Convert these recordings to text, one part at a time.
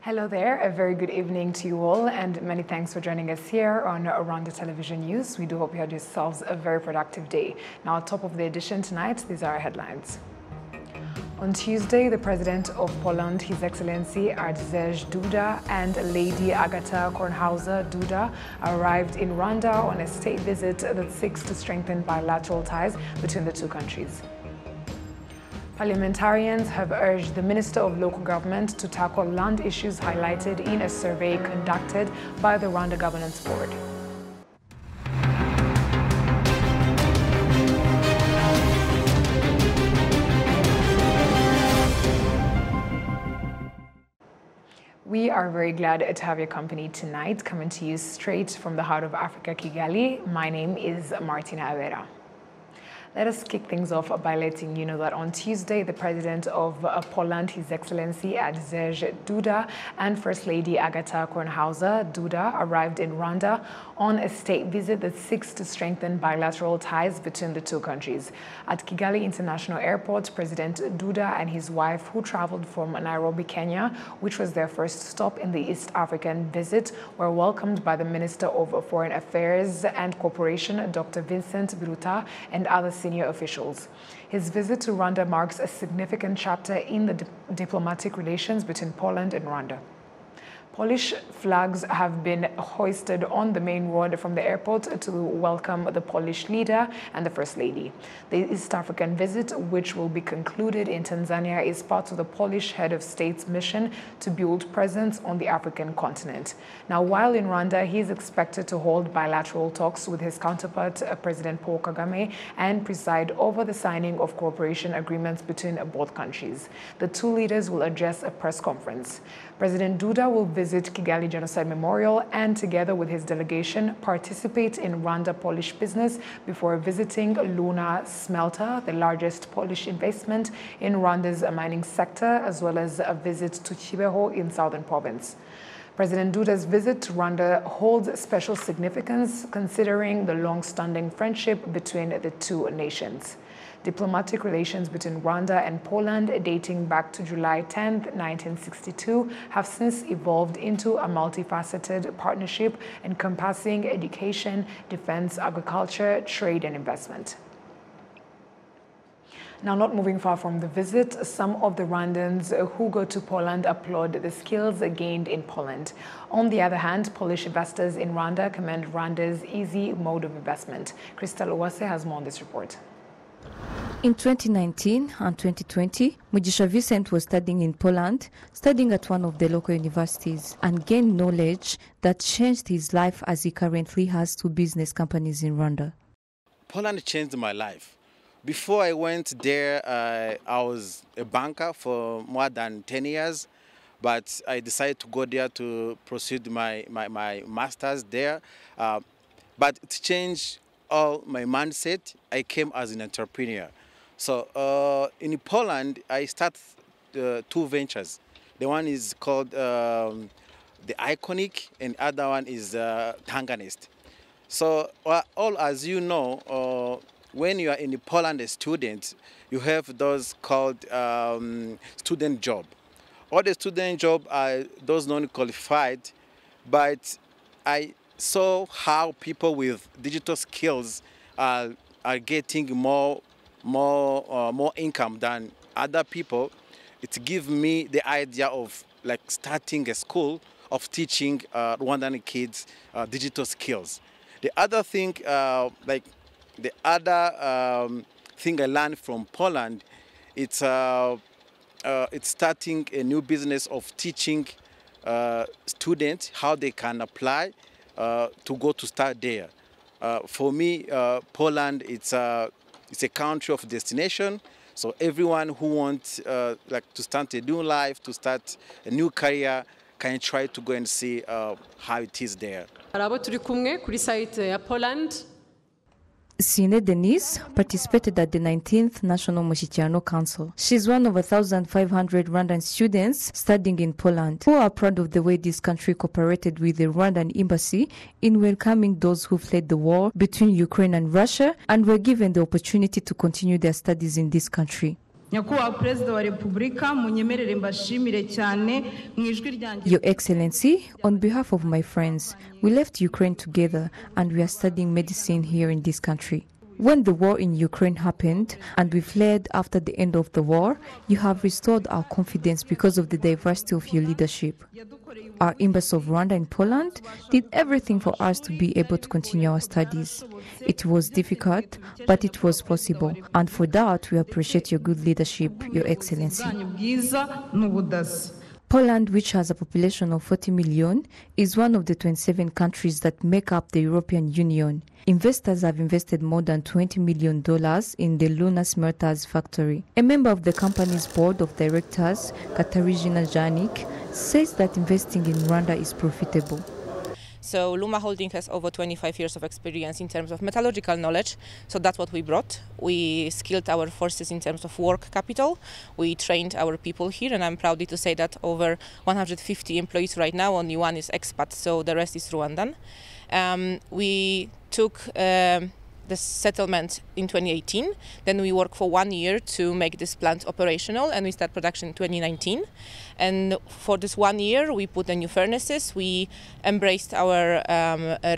Hello there, a very good evening to you all, and many thanks for joining us here on Rwanda Television News. We do hope you had yourselves a very productive day. Now, top of the edition tonight, these are our headlines. On Tuesday, the President of Poland, His Excellency Andrzej Duda, and Lady Agata Kornhauser-Duda arrived in Rwanda on a state visit that seeks to strengthen bilateral ties between the two countries. Parliamentarians have urged the Minister of Local Government to tackle land issues highlighted in a survey conducted by the Rwanda Governance Board. We are very glad to have your company tonight, coming to you straight from the heart of Africa, Kigali. My name is Martina Avera. Let us kick things off by letting you know that on Tuesday, the President of Poland, His Excellency Andrzej Duda, and First Lady Agata Kornhauser-Duda arrived in Rwanda on a state visit that seeks to strengthen bilateral ties between the two countries. At Kigali International Airport, President Duda and his wife, who traveled from Nairobi, Kenya, which was their first stop in the East African visit, were welcomed by the Minister of Foreign Affairs and Cooperation, Dr. Vincent Biruta, and other senior officials. His visit to Rwanda marks a significant chapter in the diplomatic relations between Poland and Rwanda. Polish flags have been hoisted on the main road from the airport to welcome the Polish leader and the First Lady. The East African visit, which will be concluded in Tanzania, is part of the Polish head of state's mission to build presence on the African continent. Now, while in Rwanda, he is expected to hold bilateral talks with his counterpart, President Paul Kagame, and preside over the signing of cooperation agreements between both countries. The two leaders will address a press conference. President Duda will visit Kigali Genocide Memorial and, together with his delegation, participate in Rwanda-Polish business before visiting Luna Smelter, the largest Polish investment in Rwanda's mining sector, as well as a visit to Kibeho in southern province. President Duda's visit to Rwanda holds special significance considering the long-standing friendship between the two nations. Diplomatic relations between Rwanda and Poland, dating back to July 10, 1962, have since evolved into a multifaceted partnership encompassing education, defense, agriculture, trade, and investment. Now, not moving far from the visit, some of the Rwandans who go to Poland applaud the skills gained in Poland. On the other hand, Polish investors in Rwanda commend Rwanda's easy mode of investment. Crystal Uwase has more on this report. In 2019 and 2020, Mugisha Vincent was studying in Poland, studying at one of the local universities, and gained knowledge that changed his life as he currently has two business companies in Rwanda. Poland changed my life. Before I went there, I was a banker for more than 10 years, but I decided to go there to proceed my master's there. But it changed all my mindset. I came as an entrepreneur. So in Poland, I started two ventures. The one is called the Iconic, and the other one is Tanganist. So all as you know, when you are in Poland a student, you have those called student job. All the student job are those non-qualified, but I saw how people with digital skills are getting more income than other people. It gives me the idea of like starting a school of teaching Rwandan kids digital skills. The other thing, the other thing I learned from Poland, it's starting a new business of teaching students how they can apply to go to start there. For me, Poland, it's a country of destination. So everyone who wants to start a new life, to start a new career, can try to go and see how it is there. Sine Denise participated at the 19th National Mushikiano Council. She's one of 1,500 Rwandan students studying in Poland who are proud of the way this country cooperated with the Rwandan embassy in welcoming those who fled the war between Ukraine and Russia and were given the opportunity to continue their studies in this country. Your Excellency, on behalf of my friends, we left Ukraine together and we are studying medicine here in this country. When the war in Ukraine happened and we fled after the end of the war, you have restored our confidence because of the diversity of your leadership. Our Embassy of Rwanda in Poland did everything for us to be able to continue our studies. It was difficult, but it was possible, and for that we appreciate your good leadership, Your Excellency. Poland, which has a population of 40 million, is one of the 27 countries that make up the European Union. Investors have invested more than $20 million in the Luna Smelters factory. A member of the company's board of directors, Katarzyna Janik, says that investing in Rwanda is profitable. So Luma Holding has over 25 years of experience in terms of metallurgical knowledge, so that's what we brought. We skilled our forces in terms of work capital. We trained our people here, and I'm proud to say that over 150 employees right now, only one is expat, so the rest is Rwandan. We took the settlement in 2018, then we worked for 1 year to make this plant operational, and we start production in 2019. And for this 1 year we put the new furnaces, we embraced our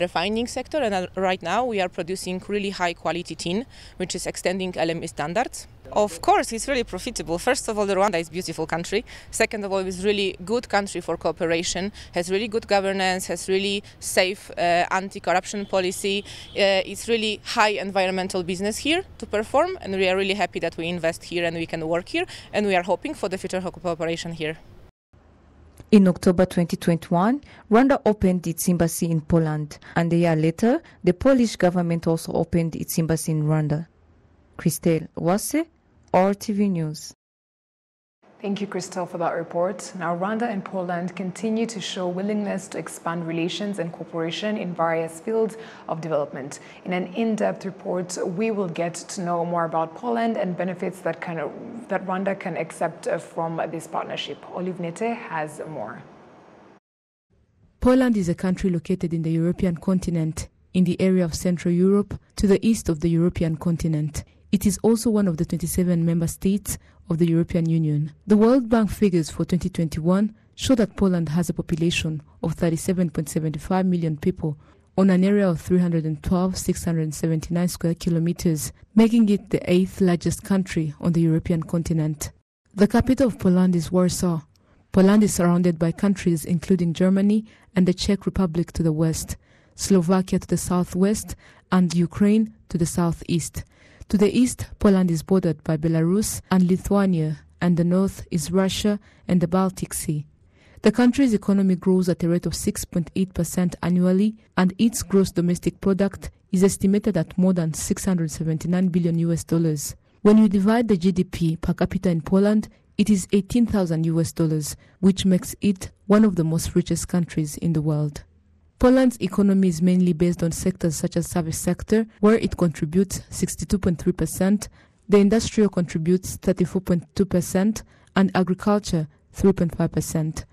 refining sector, and right now we are producing really high quality tin, which is extending LME standards. Of course, it's really profitable. First of all, Rwanda is a beautiful country. Second of all, it's really good country for cooperation, has really good governance, has really safe anti-corruption policy. It's really high environmental business here to perform, and we are really happy that we invest here and we can work here, and we are hoping for the future cooperation here. In October 2021, Rwanda opened its embassy in Poland, and a year later, the Polish government also opened its embassy in Rwanda. Christelle Wase, RwandaTV News. Thank you, Christelle, for that report. Now, Rwanda and Poland continue to show willingness to expand relations and cooperation in various fields of development. In an in-depth report, we will get to know more about Poland and benefits that Rwanda can accept from this partnership. Olive Nete has more. Poland is a country located in the European continent, in the area of Central Europe, to the east of the European continent. It is also one of the 27 member states of the European Union. The World Bank figures for 2021 show that Poland has a population of 37.75 million people on an area of 312,679 square kilometers, making it the 8th largest country on the European continent. The capital of Poland is Warsaw. Poland is surrounded by countries including Germany and the Czech Republic to the west, Slovakia to the southwest, and Ukraine to the southeast. To the east, Poland is bordered by Belarus and Lithuania, and the north is Russia and the Baltic Sea. The country's economy grows at a rate of 6.8% annually, and its gross domestic product is estimated at more than $679 billion. When you divide the GDP per capita in Poland, it is $18,000, which makes it one of the most richest countries in the world. Poland's economy is mainly based on sectors such as service sector, where it contributes 62.3%, the industrial contributes 34.2%, and agriculture 3.5%.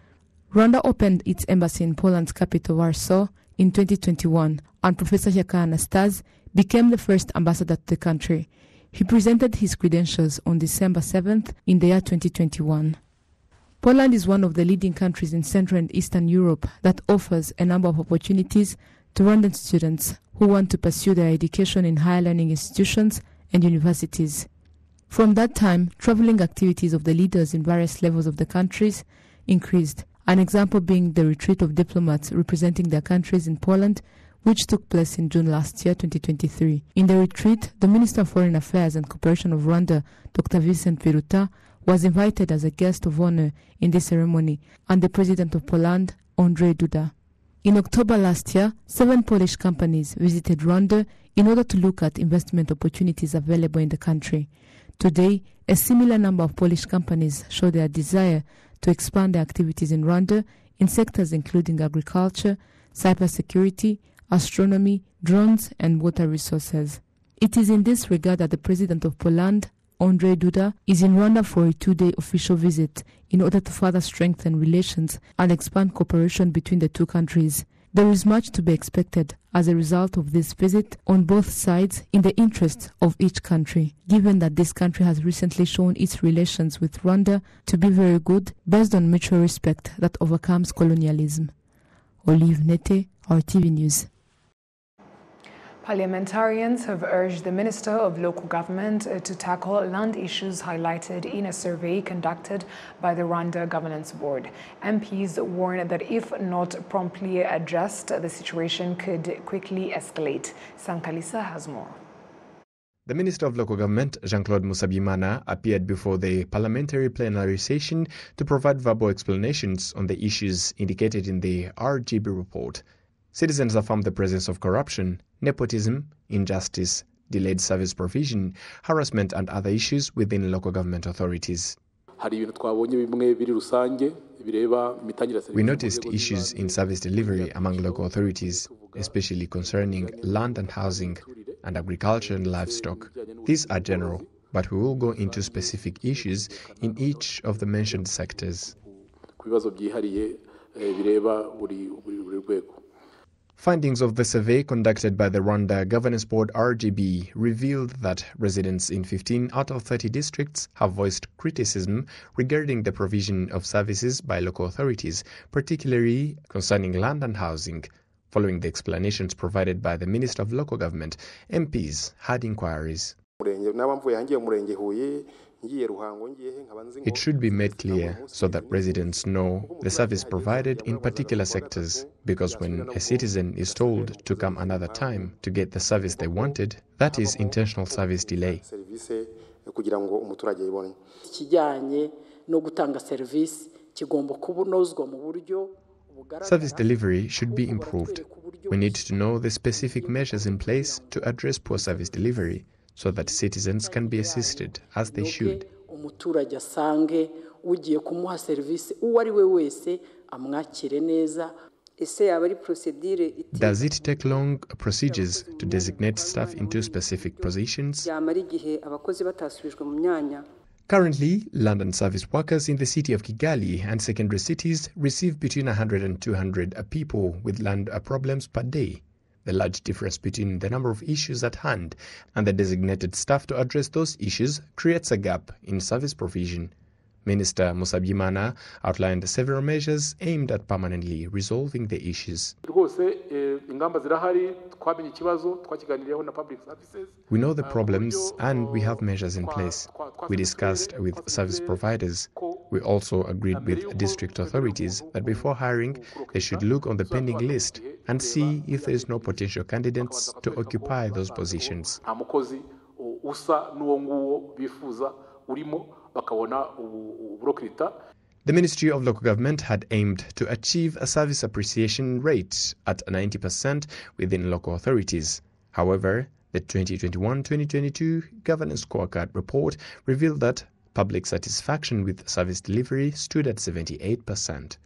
Rwanda opened its embassy in Poland's capital, Warsaw, in 2021, and Professor Jaka Anastase became the first ambassador to the country. He presented his credentials on December 7th in the year 2021. Poland is one of the leading countries in Central and Eastern Europe that offers a number of opportunities to Rwandan students who want to pursue their education in higher learning institutions and universities. From that time, traveling activities of the leaders in various levels of the countries increased, an example being the retreat of diplomats representing their countries in Poland, which took place in June last year, 2023. In the retreat, the Minister of Foreign Affairs and Cooperation of Rwanda, Dr. Vincent Biruta, was invited as a guest of honor in this ceremony, and the President of Poland, Andrzej Duda. In October last year, 7 Polish companies visited Rwanda in order to look at investment opportunities available in the country. Today, a similar number of Polish companies show their desire to expand their activities in Rwanda in sectors including agriculture, cybersecurity, astronomy, drones, and water resources. It is in this regard that the President of Poland, Andrzej Duda, is in Rwanda for a 2-day official visit in order to further strengthen relations and expand cooperation between the two countries. There is much to be expected as a result of this visit on both sides in the interests of each country, given that this country has recently shown its relations with Rwanda to be very good based on mutual respect that overcomes colonialism. Olive Nete, RTV News. Parliamentarians have urged the Minister of Local Government to tackle land issues highlighted in a survey conducted by the Rwanda Governance Board. MPs warn that if not promptly addressed, the situation could quickly escalate. Sankalisa has more. The Minister of Local Government, Jean-Claude Musabyimana, appeared before the parliamentary plenary session to provide verbal explanations on the issues indicated in the RGB report. Citizens affirmed the presence of corruption, nepotism, injustice, delayed service provision, harassment and other issues within local government authorities. We noticed issues in service delivery among local authorities, especially concerning land and housing and agriculture and livestock. These are general, but we will go into specific issues in each of the mentioned sectors. Findings of the survey conducted by the Rwanda Governance Board RGB revealed that residents in 15 out of 30 districts have voiced criticism regarding the provision of services by local authorities, particularly concerning land and housing. Following the explanations provided by the Minister of Local Government, MPs had inquiries. It should be made clear so that residents know the service provided in particular sectors, because when a citizen is told to come another time to get the service they wanted, that is intentional service delay. Service delivery should be improved. We need to know the specific measures in place to address poor service delivery, so that citizens can be assisted as they should. Does it take long procedures to designate staff into specific positions? Currently, land and service workers in the city of Kigali and secondary cities receive between 100 and 200 people with land problems per day. The large difference between the number of issues at hand and the designated staff to address those issues creates a gap in service provision. Minister Musabyimana outlined several measures aimed at permanently resolving the issues. We know the problems and we have measures in place. We discussed with service providers. We also agreed with district authorities that before hiring, they should look on the pending list and see if there is no potential candidates to occupy those positions. The Ministry of Local Government had aimed to achieve a service appreciation rate at 90% within local authorities. However, the 2021-2022 Governance Scorecard report revealed that public satisfaction with service delivery stood at 78%.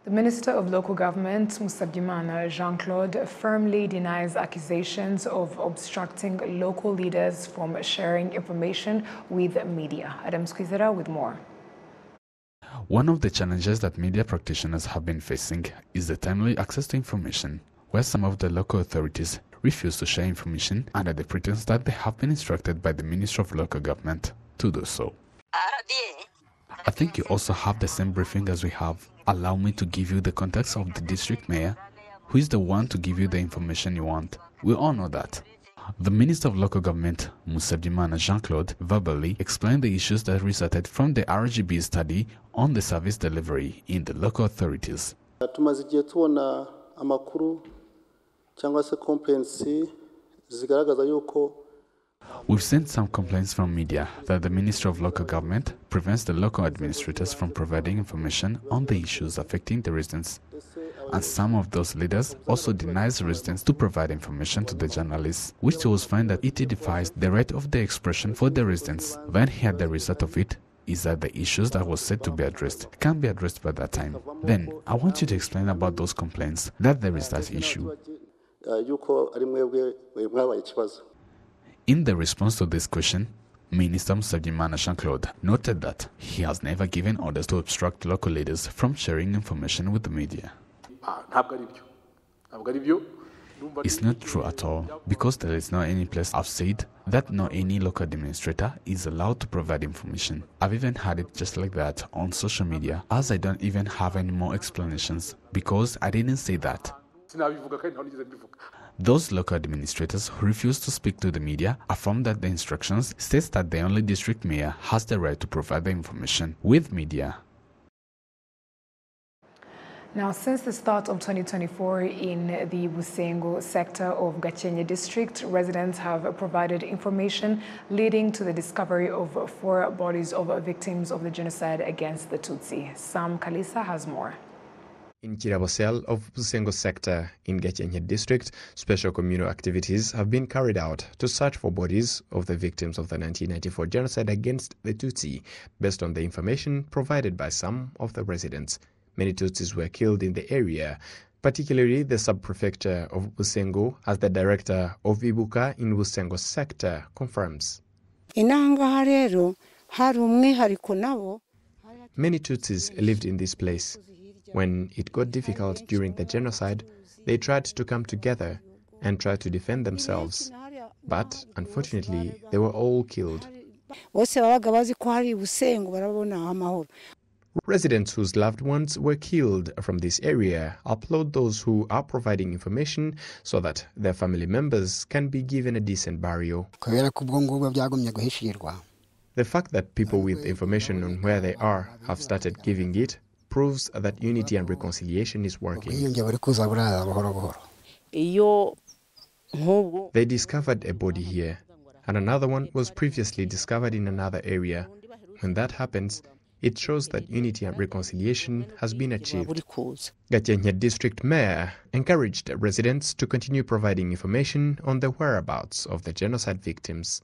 The Minister of Local Government, Musabyimana Jean-Claude, firmly denies accusations of obstructing local leaders from sharing information with media. Adam Squizera with more. One of the challenges that media practitioners have been facing is the timely access to information, where some of the local authorities refuse to share information under the pretense that they have been instructed by the Minister of Local Government to do so. I think you also have the same briefing as we have. Allow me to give you the context of the district mayor, who is the one to give you the information you want. We all know that. The Minister of Local Government, Musabyimana Jean-Claude, verbally explained the issues that resulted from the RGB study on the service delivery in the local authorities. We've seen some complaints from media that the Ministry of Local Government prevents the local administrators from providing information on the issues affecting the residents. And some of those leaders also denies residents to provide information to the journalists, which was find that it defies the right of the expression for the residents. Then here the result of it is that the issues that was said to be addressed can't be addressed by that time. Then I want you to explain about those complaints, that there is that issue. In the response to this question, Minister Musabyimana Jean-Claude noted that he has never given orders to obstruct local leaders from sharing information with the media. It's not true at all, because there is no any place I've said that no any local administrator is allowed to provide information. I've even had it just like that on social media, as I don't even have any more explanations, because I didn't say that. Those local administrators who refuse to speak to the media affirm that the instructions states that the only district mayor has the right to provide the information with media. Now, since the start of 2024 in the Busengo sector of Gakenke district, residents have provided information leading to the discovery of 4 bodies of victims of the genocide against the Tutsi. Sam Kalisa has more. In Kirabosel of Busengo sector in Gakenke district, special communal activities have been carried out to search for bodies of the victims of the 1994 genocide against the Tutsi, based on the information provided by some of the residents. Many Tutsis were killed in the area, particularly the sub-prefecture of Busengo, as the director of Ibuka in Busengo sector confirms. Many Tutsis lived in this place. When it got difficult during the genocide, they tried to come together and try to defend themselves. But unfortunately, they were all killed. Residents whose loved ones were killed from this area applaud those who are providing information so that their family members can be given a decent burial. The fact that people with information on where they are have started giving it proves that unity and reconciliation is working. They discovered a body here, and another one was previously discovered in another area. When that happens, it shows that unity and reconciliation has been achieved. Gakenke District Mayor encouraged residents to continue providing information on the whereabouts of the genocide victims.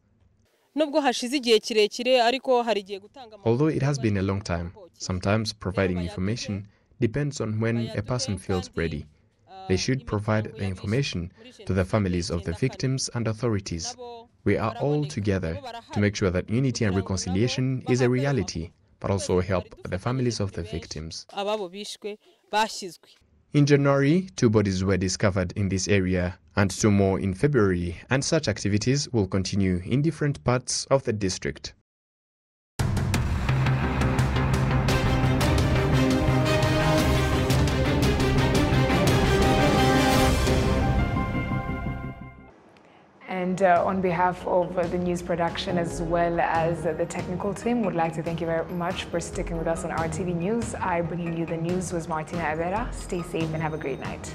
Although it has been a long time, sometimes providing information depends on when a person feels ready. They should provide the information to the families of the victims and authorities. We are all together to make sure that unity and reconciliation is a reality, but also help the families of the victims. In January, 2 bodies were discovered in this area and 2 more in February, and such activities will continue in different parts of the district. And on behalf of the news production as well as the technical team, would like to thank you very much for sticking with us on RTV News. I bringing you the news was Martina Avera. Stay safe and have a great night.